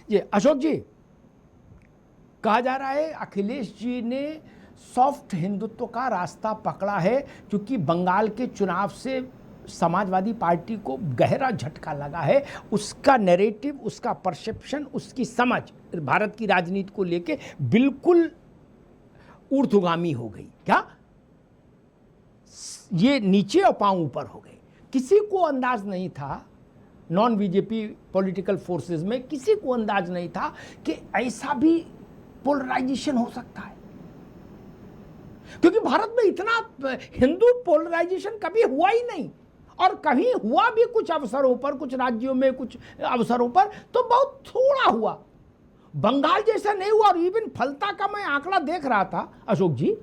जी अशोक जी, कहा जा रहा है अखिलेश जी ने सॉफ्ट हिंदुत्व का रास्ता पकड़ा है, क्योंकि बंगाल के चुनाव से समाजवादी पार्टी को गहरा झटका लगा है। उसका नैरेटिव, उसका परसेप्शन, उसकी समझ भारत की राजनीति को लेके बिल्कुल ऊर्ध्वगामी हो गई। क्या ये नीचे और पांव ऊपर हो गए? किसी को अंदाज नहीं था, नॉन बीजेपी पॉलिटिकल फोर्सेस में किसी को अंदाज नहीं था कि ऐसा भी पोलराइजेशन हो सकता है, क्योंकि भारत में इतना हिंदू पोलराइजेशन कभी हुआ ही नहीं, और कभी हुआ भी कुछ अवसरों पर, कुछ राज्यों में कुछ अवसरों पर, तो बहुत थोड़ा हुआ। बंगाल जैसा नहीं हुआ। और इवन फलता का मैं आंकड़ा देख रहा था अशोक जी,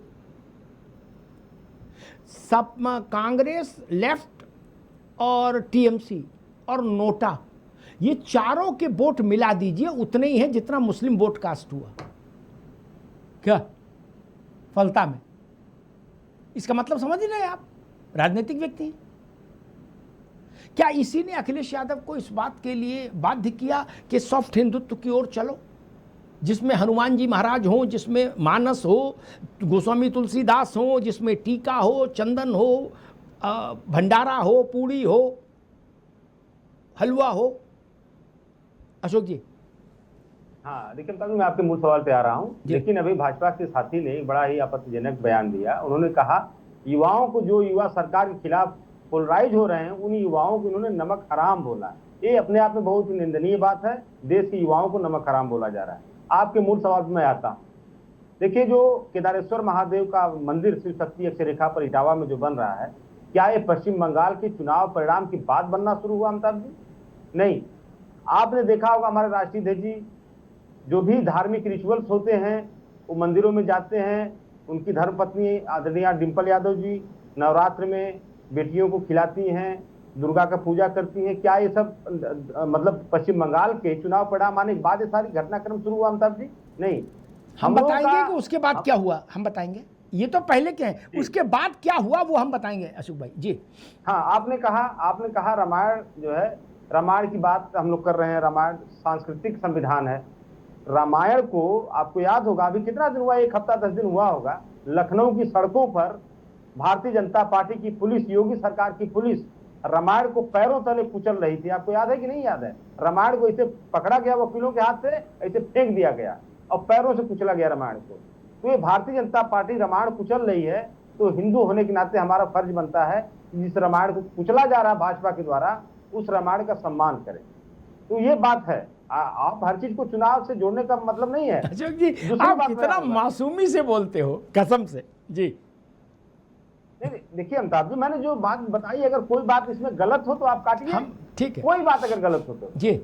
सब कांग्रेस, लेफ्ट और टीएमसी और नोटा, ये चारों के वोट मिला दीजिए उतने ही हैं जितना मुस्लिम वोट कास्ट हुआ क्या फलता में। इसका मतलब समझ ही रहे आप, राजनीतिक व्यक्ति। क्या इसी ने अखिलेश यादव को इस बात के लिए बाध्य किया कि सॉफ्ट हिंदुत्व की ओर चलो, जिसमें हनुमान जी महाराज हो, जिसमें मानस हो, गोस्वामी तुलसीदास हो, जिसमें टीका हो, चंदन हो, भंडारा हो, पूड़ी हो, हलवा हो? अशोक जी। हाँ देखिए अमिताभ जी, मैं आपके मूल सवाल पे आ रहा हूँ। लेकिन अभी भाजपा के साथी ने एक बड़ा ही आपत्तिजनक बयान दिया। उन्होंने कहा युवाओं को, जो युवा सरकार के खिलाफ पोलराइज हो रहे हैं, उन युवाओं को इन्होंने नमक हराम बोला। ये अपने आप में बहुत ही निंदनीय बात है। देश के युवाओं को नमक हराम बोला जा रहा है। आपके मूल सवाल पर मैं आता हूँ। देखिए, जो केदारेश्वर महादेव का मंदिर शिव शक्ति अक्षरेखा पर इटावा में जो बन रहा है, क्या ये पश्चिम बंगाल के चुनाव परिणाम के बाद बनना शुरू हुआ अमिताभ जी? नहीं। आपने देखा होगा हमारे राष्ट्रीय अध्यक्ष जी जो भी धार्मिक रिचुअल्स होते हैं वो मंदिरों में जाते हैं। उनकी धर्मपत्नी आदरणीय डिंपल यादव जी नवरात्र में बेटियों को खिलाती हैं, दुर्गा का पूजा करती हैं। क्या ये सब मतलब पश्चिम बंगाल के चुनाव परिणाम आने के बाद ये सारी घटनाक्रम शुरू हुआ अमिताभ जी? नहीं। हम बताएंगे कि उसके बाद क्या हुआ, हम बताएंगे। ये तो पहले क्या है, उसके बाद क्या हुआ वो हम बताएंगे अशोक भाई जी। हाँ, आपने कहा रामायण जो है, रामायण की बात हम लोग कर रहे हैं। रामायण सांस्कृतिक संविधान है। रामायण को आपको याद होगा, अभी कितना दिन हुआ, 1 हफ्ता 10 दिन हुआ होगा, लखनऊ की सड़कों पर भारतीय जनता पार्टी की पुलिस, योगी सरकार की पुलिस रामायण को पैरों तले कुचल रही थी। आपको याद है कि नहीं याद है? रामायण को ऐसे पकड़ा गया, वकीलों के हाथ से ऐसे फेंक दिया गया और पैरों से कुचला गया रामायण को। तो ये भारतीय जनता पार्टी रामायण कुचल रही है, तो हिंदू होने के नाते हमारा फर्ज बनता है जिस रामायण को कुचला जा रहा है भाजपा के द्वारा, उस रामायण का सम्मान करें। तो ये बात है। आप हर चीज को चुनाव से जोड़ने का मतलब नहीं है अशोक जी। आप कितना मासूमी से बोलते हो, कसम से जी। नहीं, देखिए अमिताभ जी, मैंने जो बात बताई, अगर कोई बात इसमें गलत हो तो आप काटिए। ठीक है, कोई बात अगर गलत हो तो जी।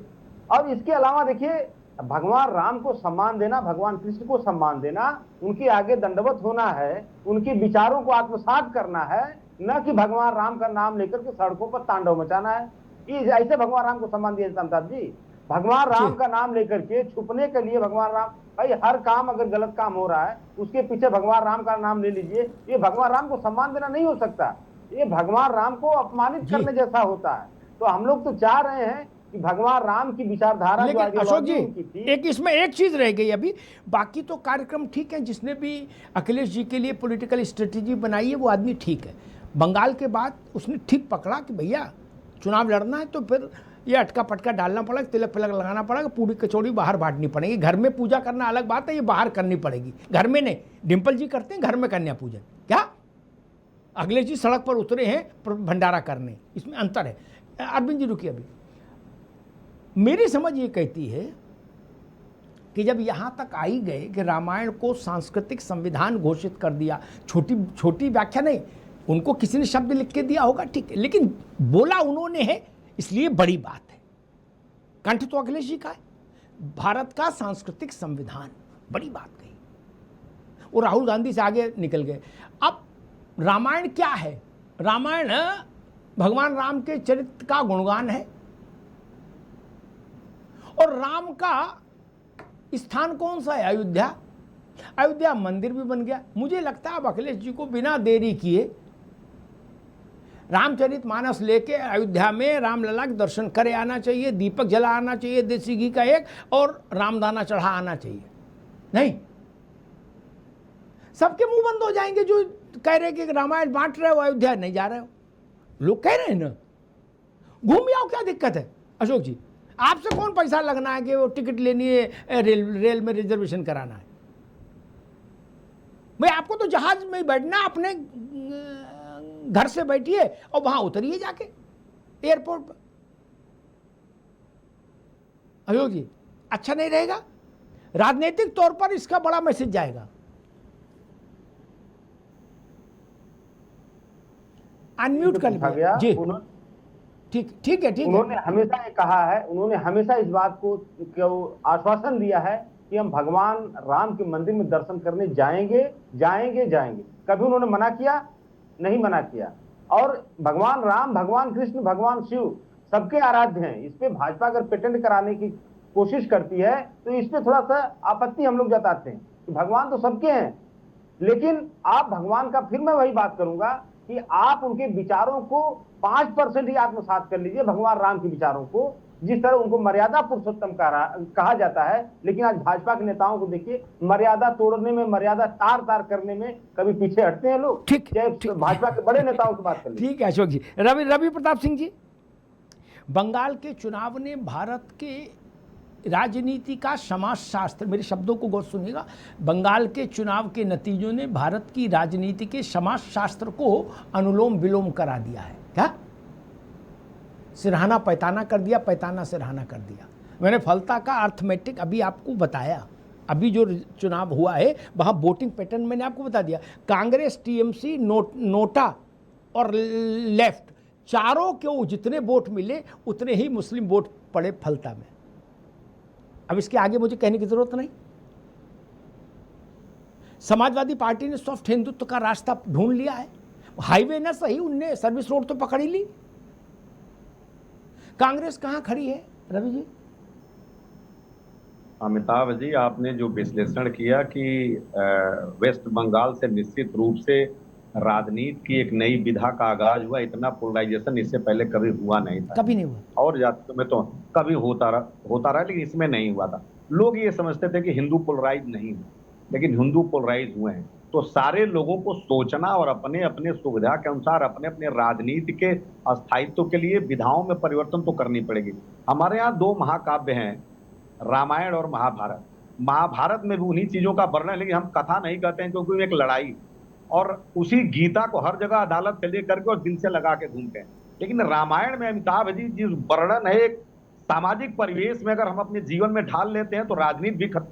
और इसके अलावा देखिए, भगवान राम को सम्मान देना, भगवान कृष्ण को सम्मान देना, उनके आगे दंडवत होना है, उनके विचारों को आत्मसात करना है, न कि भगवान राम का नाम लेकर के सड़कों पर तांडव मचाना है। ऐसे भगवान राम को सम्मान दिया जाता अमिताभ जी? भगवान राम का नाम लेकर के छुपने के लिए भगवान राम, भाई हर काम अगर गलत काम हो रहा है उसके पीछे भगवान राम का नाम ले लीजिए, ये भगवान राम को सम्मान देना नहीं हो सकता। ये भगवान राम को अपमानित करने जैसा होता है। तो हम लोग तो चाह रहे हैं कि भगवान राम की विचारधारा, लेकिन अशोक जी एक इसमें एक चीज रह गई अभी, बाकी तो कार्यक्रम ठीक है। जिसने भी अखिलेश जी के लिए पॉलिटिकल स्ट्रेटेजी बनाई है वो आदमी ठीक है। बंगाल के बाद उसने ठीक पकड़ा कि भैया चुनाव लड़ना है तो फिर ये अटका पटका डालना पड़ेगा, तिलक फिलक लगाना पड़ेगा, पूरी कचौड़ी बाहर बांटनी पड़ेगी। घर में पूजा करना अलग बात है, ये बाहर करनी पड़ेगी। घर में नहीं, डिंपल जी करते हैं घर में कन्या पूजन, क्या अखिलेश जी सड़क पर उतरे हैं भंडारा करने, इसमें अंतर है। अरविंद जी रुकिए, अभी मेरी समझ ये कहती है कि जब यहाँ तक आई गए कि रामायण को सांस्कृतिक संविधान घोषित कर दिया, छोटी छोटी व्याख्या नहीं, उनको किसी ने शब्द लिख के दिया होगा ठीक है, लेकिन बोला उन्होंने है, इसलिए बड़ी बात है। कंठ तो अखिलेश जी का है, भारत का सांस्कृतिक संविधान, बड़ी बात कही। वो राहुल गांधी से आगे निकल गए। अब रामायण क्या है? रामायण भगवान राम के चरित्र का गुणगान है, और राम का स्थान कौन सा है? अयोध्या। अयोध्या मंदिर भी बन गया। मुझे लगता है अब अखिलेश जी को बिना देरी किए रामचरितमानस लेके अयोध्या में रामलला के दर्शन करे आना चाहिए, दीपक जला आना चाहिए देसी घी का एक, और रामदाना चढ़ा आना चाहिए। नहीं, सबके मुंह बंद हो जाएंगे जो कह रहे कि रामायण बांट रहे हो, अयोध्या नहीं जा रहे हो। लोग कह रहे हैं ना, घूम आओ, क्या दिक्कत है। अशोक जी, आपसे कौन पैसा लगना है कि वो टिकट लेनी है, रेल में रिजर्वेशन कराना है। भाई आपको तो जहाज में बैठना, अपने घर से बैठिए और वहां उतरिए जाके एयरपोर्ट पर। अशोक जी, अच्छा नहीं रहेगा। राजनीतिक तौर पर इसका बड़ा मैसेज जाएगा। अनम्यूट कर लीजिए जी। ठीक है। उन्होंने हमेशा ये कहा है, उन्होंने हमेशा इस बात को आश्वासन दिया है कि हम भगवान राम के मंदिर में दर्शन करने जाएंगे। कभी उन्होंने मना किया? नहीं मना किया। और भगवान राम, भगवान कृष्ण, भगवान शिव सबके आराध्य हैं। इस पे भाजपा अगर पेटेंट कराने की कोशिश करती है तो इस पे थोड़ा सा आपत्ति हम लोग जताते हैं कि भगवान तो सबके हैं, लेकिन आप भगवान का, फिर मैं वही बात करूंगा कि आप उनके विचारों को 5% ही आत्मसात कर लीजिए, भगवान राम के विचारों को, जिस तरह उनको मर्यादा पुरुषोत्तम कहा जाता है। लेकिन आज भाजपा के नेताओं को देखिए, मर्यादा तोड़ने में, मर्यादा तार करने में कभी पीछे हटते हैं लोग। ठीक, भाजपा के बड़े नेताओं की बात कर लीजिए। ठीक है अशोक जी। रवि प्रताप सिंह जी, बंगाल के चुनाव ने भारत के राजनीति का समाजशास्त्र, मेरे शब्दों को गौर सुनिएगा, बंगाल के चुनाव के नतीजों ने भारत की राजनीति के समाजशास्त्र को अनुलोम विलोम करा दिया है। क्या सिरहाना पैताना कर दिया, पैताना सिरहाना कर दिया। मैंने फलता का अर्थमेटिक अभी आपको बताया। अभी जो चुनाव हुआ है वहाँ वोटिंग पैटर्न मैंने आपको बता दिया। कांग्रेस, टीएमसी, नोटा और लेफ्ट, चारों को जितने वोट मिले उतने ही मुस्लिम वोट पड़े फलता में। अब इसके आगे मुझे कहने की जरूरत नहीं। समाजवादी पार्टी ने सॉफ्ट हिंदुत्व का रास्ता ढूंढ लिया है। हाईवे ना सही, उनने सर्विस रोड तो पकड़ ही ली। कांग्रेस कहां खड़ी है रवि जी? अमिताभ जी, आपने जो विश्लेषण किया कि वेस्ट बंगाल से निश्चित रूप से राजनीति की एक नई विधा का आगाज हुआ। इतना पोलराइजेशन इससे पहले कभी हुआ नहीं था, कभी नहीं हुआ। और जातियों में तो कभी होता रहा, लेकिन इसमें नहीं हुआ था। लोग ये समझते थे कि हिंदू पोलराइज नहीं हुए, लेकिन हिंदू पोलराइज हुए हैं। तो सारे लोगों को सोचना और अपने अपने सुविधा के अनुसार अपने अपने राजनीति के स्थायित्व के लिए विधाओं में परिवर्तन तो करनी पड़ेगी। हमारे यहाँ 2 महाकाव्य हैं, रामायण और महाभारत। महाभारत में भी उन्हीं चीजों का वर्णन, लेकिन हम कथा नहीं कहते हैं क्योंकि एक लड़ाई, और उसी गीता को हर जगह अदालत से लेकर के और दिल से लगा के घूमते हैं। लेकिन रामायण में अमिताभ जी जिस वर्णन है, एक सामाजिक परिवेश में अगर हम अपने जीवन में ढाल लेते हैं तो राजनीति भी खत्म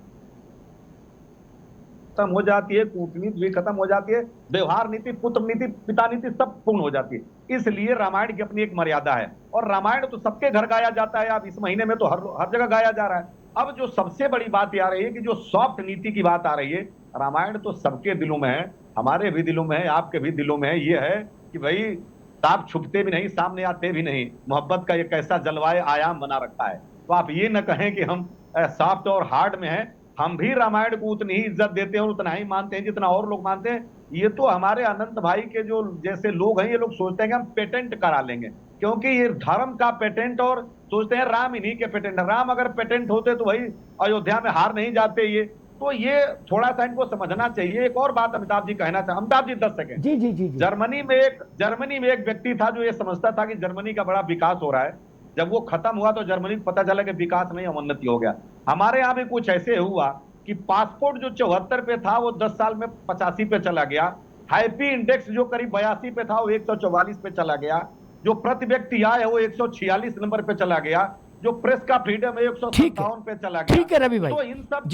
हो जाती है, कूटनीति भी खत्म हो जाती है, व्यवहार नीति, पुत्र नीति, पिता नीति सब पूर्ण हो जाती है। इसलिए रामायण की अपनी एक मर्यादा है, और रामायण तो सबके घर गाया जाता है। अब इस महीने में तो हर जगह गाया जा रहा है। अब जो सबसे बड़ी बात आ रही है कि जो सॉफ्ट नीति की बात आ रही है, रामायण तो सबके दिलों में है, हमारे भी दिलों में है, आपके भी दिलों में है। ये है कि भाई साफ छुपते भी नहीं, सामने आते भी नहीं, मोहब्बत का एक ऐसा जलवायु आयाम बना रखा है। तो आप ये न कहें कि हम सॉफ्ट और हार्ड में हैं। हम भी रामायण को उतनी ही इज्जत देते हैं और उतना ही मानते हैं जितना और लोग मानते हैं। ये तो हमारे अनंत भाई के जो जैसे लोग हैं, ये लोग सोचते हैं कि हम पेटेंट करा लेंगे, क्योंकि ये धर्म का पेटेंट, और सोचते हैं राम इन्हीं के पेटेंट। राम अगर पेटेंट होते तो भाई अयोध्या में हार नहीं जाते। ये तो ये थोड़ा सा इनको समझना चाहिए। एक और बात अमिताभ जी कहना चाहते, अमिताभ जी 10 सेकेंड। जी। जर्मनी में एक व्यक्ति था जो ये समझता था कि जर्मनी का बड़ा विकास हो रहा है। जब वो खत्म हुआ तो जर्मनी को पता चला कि विकास नहीं, अवनति हो गया। हमारे यहाँ भी कुछ ऐसे हुआ कि पासपोर्ट जो 74 पे था वो 10 साल में 85 पे चला गया। हैप्पी इंडेक्स जो करीब 82 पे था वो 144 पे चला गया। जो प्रति व्यक्ति आय है वो 146 नंबर पे चला गया। जो प्रेस का फ्रीडम है 157 पे चला गया। ठीक है रवि भाई। तो इन सब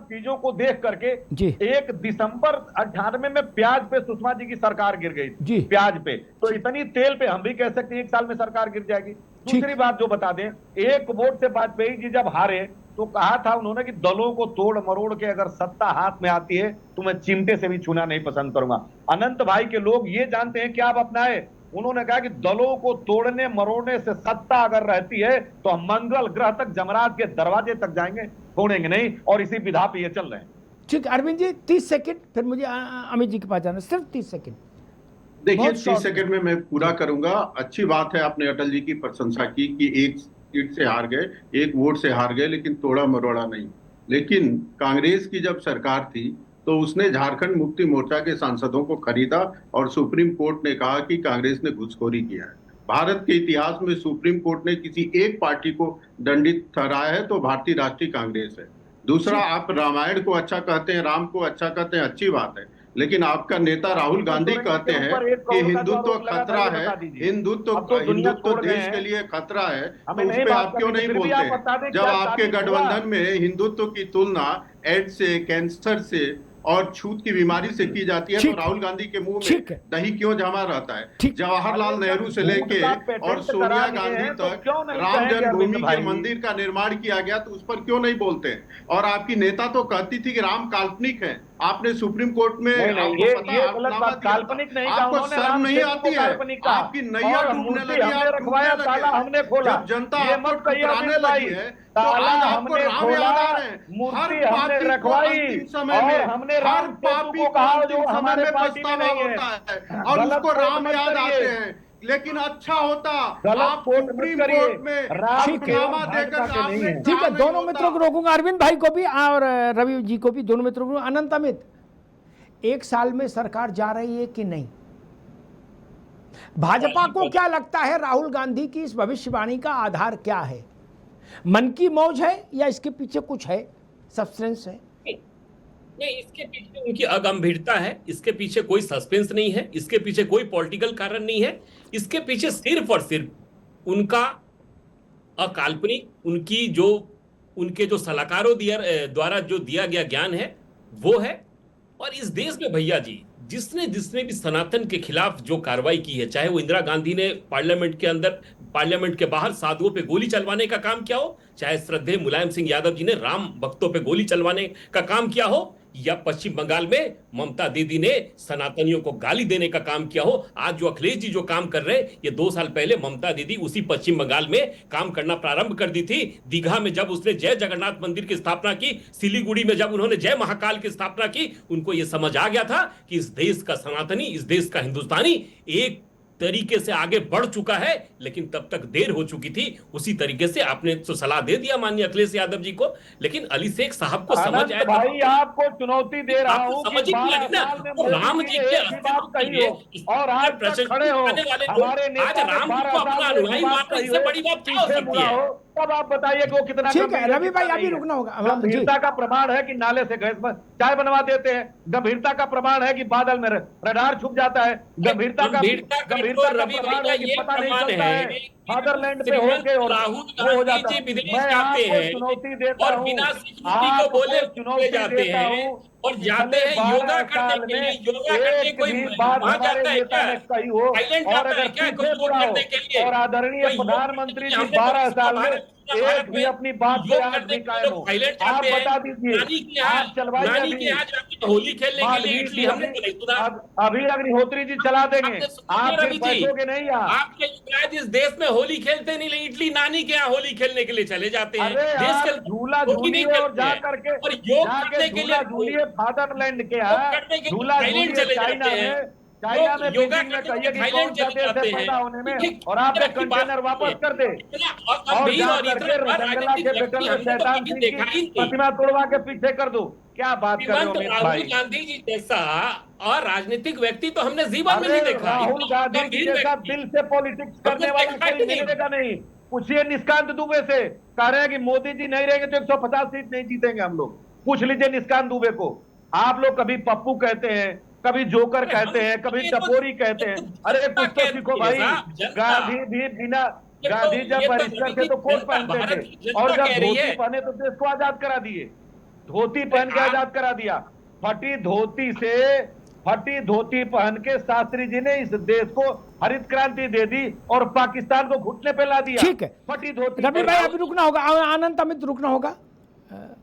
चीजों को देख करके 1 दिसंबर 98 में प्याज पे सुषमा जी की सरकार गिर गई थी। प्याज पे तो इतनी तेल पे हम भी कह सकते हैं 1 साल में सरकार गिर जाएगी। दूसरी बात जो बता दें, 1 वोट से वाजपेयी जी जब हारे तो कहा था उन्होंने कि दलों को तोड़ मरोड़ के अगर सत्ता हाथ में आती है तो मैं चिमटे से भी छूना नहीं पसंद करूंगा। अनंत भाई के लोग ये जानते हैं क्या आप अपनाए? उन्होंने कहा कि दलों को तोड़ने मरोड़ने से सत्ता अगर रहती है तो हम मंगल ग्रह तक, जमरात के दरवाजे तक जाएंगे, छोड़ेंगे नहीं। और इसी विधा पे ये चल रहे हैं। ठीक, अरविंद जी 30 सेकंड, फिर मुझे अमित जी के पास जाना, सिर्फ 30 सेकंड। देखिए बहुत 30 शॉर्ट सेकंड में मैं पूरा करूंगा। अच्छी बात है, आपने अटल जी की प्रशंसा की कि एक सीट से हार गए, एक वोट से हार गए, लेकिन तोड़ा मरोड़ा नहीं। लेकिन कांग्रेस की जब सरकार थी तो उसने झारखंड मुक्ति मोर्चा के सांसदों को खरीदा और सुप्रीम कोर्ट ने कहा कि कांग्रेस ने घुसखोरी किया है। भारत के इतिहास में सुप्रीम कोर्ट ने किसी एक पार्टी को दंडित ठहराया है तो भारतीय राष्ट्रीय कांग्रेस है। दूसरा, ठीक। आप रामायण को अच्छा कहते हैं, राम को अच्छा कहते हैं, अच्छी बात है, लेकिन आपका नेता राहुल गांधी कहते हैं एक कि करोड़ का जो हिंदुत्व आरोप लगा था खतरा ये है, बता दीजिए। हिंदुत्व अब तो दुनिया हिंदुत्व तोड़ गए देश के हैं, लिए खतरा है, हमें तो उस नहीं पे बात आप क्यों करनी थी, नहीं फिर भी बोलते आप हैं? बता दें जब क्या आपके साबित हुआ। गठबंधन में हिंदुत्व की तुलना एड्स से, कैंसर से और छूत की बीमारी से की जाती है, तो ठीक है, राहुल गांधी के मुंह में ठीक है, दही क्यों जमा रहता है? ठीक। जवाहरलाल अरे नेहरू जब से झूठ लेके का और पेटेंट सोनिया करा लिए गांधी हैं तो तक क्यों नहीं राम कहेंगे अरविंद जन्मभूमि के भाई? मंदिर का निर्माण किया गया, तो उस पर क्यों नहीं बोलते हैं? और आपकी नेता तो कहती थी कि राम काल्पनिक है। आपने सुप्रीम कोर्ट में, नहीं नहीं, आपको पता ये है, गलत हलफनामा बात, दिया था। काल्पनिक नहीं कहा आपको उन्होंने, शर्म राम नहीं सेतु आती को है? काल्पनिक कहा। आपकी नैया और डूबने मूर्ति लगी, हमने आप रखवाया, डूबने ताला लगे। हमने खोला। जब जनता ये आपको मत कहिए ठुकराने अरविंद भाई, लगी है तो ताला आज आपको हमने राम खोला, याद आ रहे हैं। हर मूर्ति हमने पापी को रखवाई, अंतिम समय और में, हमने हर राम सेतु पापी को को कहा अंतिम जो समय हमारे में पार्टी में पछतावा नहीं है। होता है और गलत उसको कोट राम मत याद करिए, आते हैं। लेकिन अच्छा होता गलत आप कोट मत सुप्रीम करिए। कोर्ट में राम ठीक है। केवल हलफनामा देकर भाजपा के नहीं आपने है। ठीक कहा है, नहीं दोनों होता। मित्रों को रोकूंगा, अरविंद भाई को भी और रवि जी को भी, दोनों मित्रों को। अनंत अमित, एक साल में सरकार जा रही है कि नहीं? भाजपा को क्या लगता है राहुल गांधी की इस भविष्यवाणी का आधार क्या है? मन की मौज है या इसके पीछे कुछ है, सब्सटेंस है? नहीं, इसके पीछे उनकी अगंभीरता है, इसके पीछे कोई सस्पेंस नहीं है, इसके पीछे कोई पॉलिटिकल कारण नहीं है। इसके पीछे सिर्फ और सिर्फ उनका अकाल्पनिक, उनके जो सलाहकारों द्वारा जो दिया गया ज्ञान है वो है। और इस देश में भैया जी, जिसने जिसने भी सनातन के खिलाफ जो कार्रवाई की है, चाहे वो इंदिरा गांधी ने पार्लियामेंट के अंदर, पार्लियामेंट के बाहर साधुओं पे गोली चलवाने का काम किया हो, चाहे श्रद्धेय मुलायम सिंह यादव जी ने राम भक्तों पे गोली चलवाने का काम किया हो, या पश्चिम बंगाल में ममता दीदी ने सनातनियों को गाली देने का काम किया हो। आज जो अखिलेश जी जो काम कर रहे हैं, ये 2 साल पहले ममता दीदी उसी पश्चिम बंगाल में काम करना प्रारंभ कर दी थी। दीघा में जब उसने जय जगन्नाथ मंदिर की स्थापना की, सिलीगुड़ी में जब उन्होंने जय महाकाल की स्थापना की, उनको यह समझ आ गया था कि इस देश का सनातनी, इस देश का हिंदुस्तानी एक तरीके से आगे बढ़ चुका है, लेकिन तब तक देर हो चुकी थी। उसी तरीके से आपने तो सलाह दे दिया माननीय अखिलेश यादव जी को, लेकिन अली शेख साहब को समझ अनंत आया भाई, आपको चुनौती दे रहा हूं कि समझ ही नहीं 12 आई ना। साल में तो राम मोदी जी जी के ने एक भी बात कही हो और आज तक खड़े हो। हमारे आज नेता ने राम जी 12 को साल अपना में एक अनुयायी भी बात मानना, कही इससे हो, बड़ी बात क्या हो पीछे सकती मुड़ा है? हो, तब आप बताइए कि वो कितना ठीक है गंभीर रवि भाई, कितना अभी नहीं है। रुकना होगा। हाँ, जी। गंभीरता का प्रमाण है कि नाले से गैस में चाय बनवा देते हैं, गंभीरता का प्रमाण है कि बादल में रडार छुप जाता है, गंभीरता का रवि प्रमाण भैया है कि ये पता नहीं प्रमाण चलता है है फादरलैंड पे श्रीमंत होके और राहुल वो हो गांधी जाता जी है। विदेश मैं जाते आपको हैं चुनौती देता और हूँ, बिना सिक्योरिटी को बोले चुनौती जाते देता हैं हूँ, और जाते पिछले हैं योगा 12 करने साल के में लिए। योगा करने एक कोई भी बात वहां हमारे जाता है नेता क्या? ने कही हो, थाईलैंड और जाता अगर है क्या कुछ पीछे योग मुड़ा हो, करने के लिए? और आदरणीय कोई योग करने के प्रधानमंत्री लिए जी हमने कभी 12 सुना साल में भारत में, भारत एक भी में अपनी बात पे योग आज करने भी के लिए कायम लोग हो। थाईलैंड आप जाते बता हैं। दीजिए, नानी के यहाँ, आप चलवाइए नानी अभी के यहाँ जाते हैं होली खेलने के लिए, इटली हमने तो नहीं सुना। अभी अग्निहोत्री जी चला देंगे, आपने सुना आप क्या फिर रवि जी? बैठोगे नहीं यहाँ। आपके युवराज इस देश में होली खेलते नहीं, लेकिन इटली नानी के यहाँ होली खेलने के लिए चले जाते हैं। अरे देश के यार, झूला होली नहीं झूलिए और खेलते जा हैं। करके और योग जाके करने के लिए झूला झूलिए फादरलैंड के योग यहाँ, करने के लिए झूला थाईलैंड झूलिए चले चाइना जाते हैं। में, चाइना में योगा बीजिंग में करने के कहिए लिए कि थाईलैंड कौन सा चले देश है जाते पैदा हैं। होने में, ये और आपके की बात कंटेनर वापस है। कर दे। इतना और गंभीर जा और करके इतना जंगला के राजनीतिक बेटल व्यक्ति में हमने तो शैतान कभी सिंह देखा ही की नहीं। प्रतिमा तोड़वा के पीछे कर दो। क्या बात कर रहे हो श्रीमंत अमित राहुल भाई? गांधी जी जैसा और राजनीतिक व्यक्ति तो हमने जीवन में अरे नहीं देखा। राहुल इतना गांधी जी गंभीर जैसा व्यक्ति दिल से पॉलिटिक्स हमने करने वाला देखा ही कोई नहीं। मिलेगा नहीं। पूछिए निष्कांत दुबे से, कह रहे हैं कि मोदी जी नहीं रहेंगे तो 150 सीट नहीं जीतेंगे हम लोग। पूछ लीजिए निष्कांत दुबे को। आप लोग कभी पप्पू कहते हैं, कभी जोकर कहते हैं, कभी टपोरी कहते हैं। अरे कुछ तो सीखो भाई। गांधी भी बिना, गांधी जब बैरिस्टर थे तो कोट पहनते थे, और जब धोती पहने तो देश को आजाद करा दिए। धोती पहन के आजाद करा दिया। फटी धोती पहन के शास्त्री जी ने इस देश को हरित क्रांति दे दी और पाकिस्तान को घुटने पे ला दिया। ठीक है फटी धोती। रवि भाई, अभी रुकना होगा। आनंद अमित रुकना होगा।